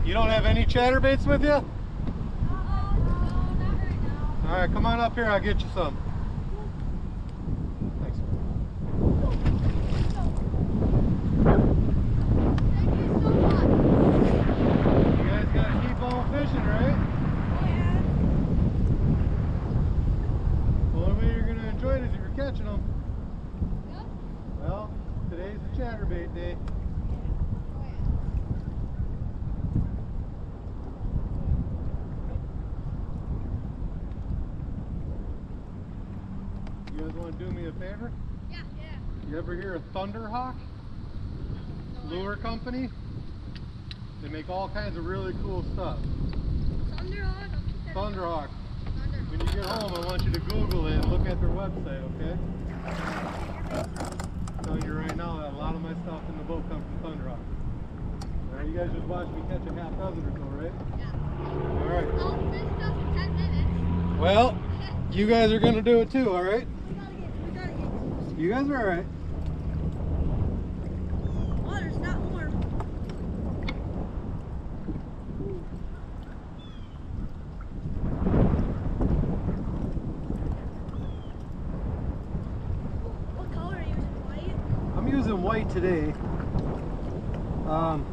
You don't have any chatterbaits with you? No, not right now. All right, come on up here. I'll get you some. Thanks. Thank you so much. You guys gotta keep on fishing, right? Oh yeah. The only way you're gonna enjoy it is if you're catching them. Yep. Well, today's the chatterbait day. Oh yeah. You guys want to do me a favor? Yeah. You ever hear of Thunderhawk lure company? They make all kinds of really cool stuff. Thunderhawk. Thunderhawk. When you get home, I want you to Google it and look at their website, okay? I'm telling you right now that a lot of my stuff in the boat comes from Thunderhawk. Alright, you guys just watched me catch a half dozen or so, right? Yeah. Alright. I'll finish stuff in 10 minutes. Well, you guys are gonna do it too, alright? We gotta get close. You guys are alright. Water's not warm. What color are you using? White? I'm using white today. I'm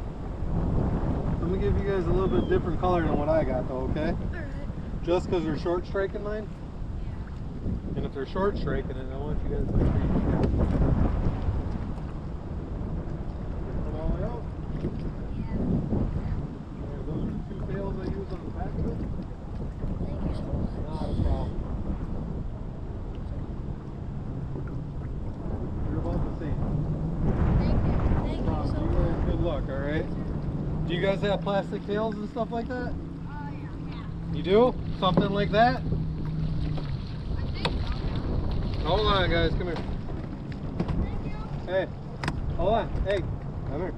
gonna give you guys a little bit different color than what I got though, okay? Alright. Just because they're short striking mine. And if they're short striking it, I want you guys to make sure you can get it all out. Yeah. Yeah, those are the two tails I use on the back of it. Thank you so much. Not a problem. You're about the same. Thank you. Thank you so You guys, much. good luck, alright? Do you guys have plastic tails and stuff like that? Yeah. You do? Something like that? I think so, yeah. Hold on, guys. Come here. Thank you. Hey. Hold on. Hey. Come here.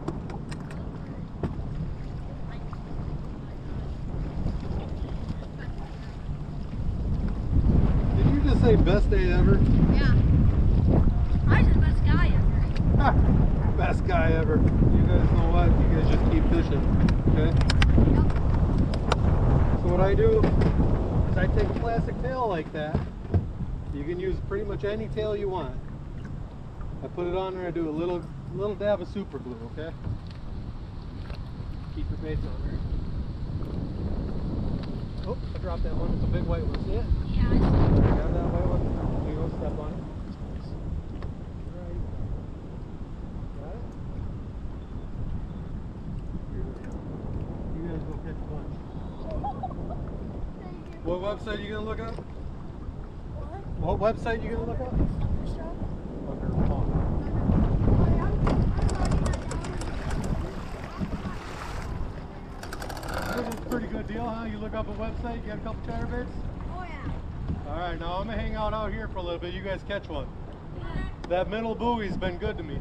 Did you just say best day ever? Yeah. I'm the best guy ever. Ha! Best guy ever. You guys know what? You guys just keep fishing. Okay? Yep. So what I do is I take a plastic tail like that. You can use pretty much any tail you want. I put it on there, I do a little dab of super glue, okay? Keep your baits on there. Oh, I dropped that one. It's a big white one. See it? Yeah, I see. Grab that white one. There you go, step on it. Right. Got it? Here we go. You guys go catch a bunch. Thank you. What website you gonna look up? What? What website you gonna look up? Show? Under Paul. This is a pretty good deal, huh? You look up a website, you get a couple chatterbaits? Oh yeah. Alright, now I'm gonna hang out here for a little bit. You guys catch one. That middle buoy's been good to me.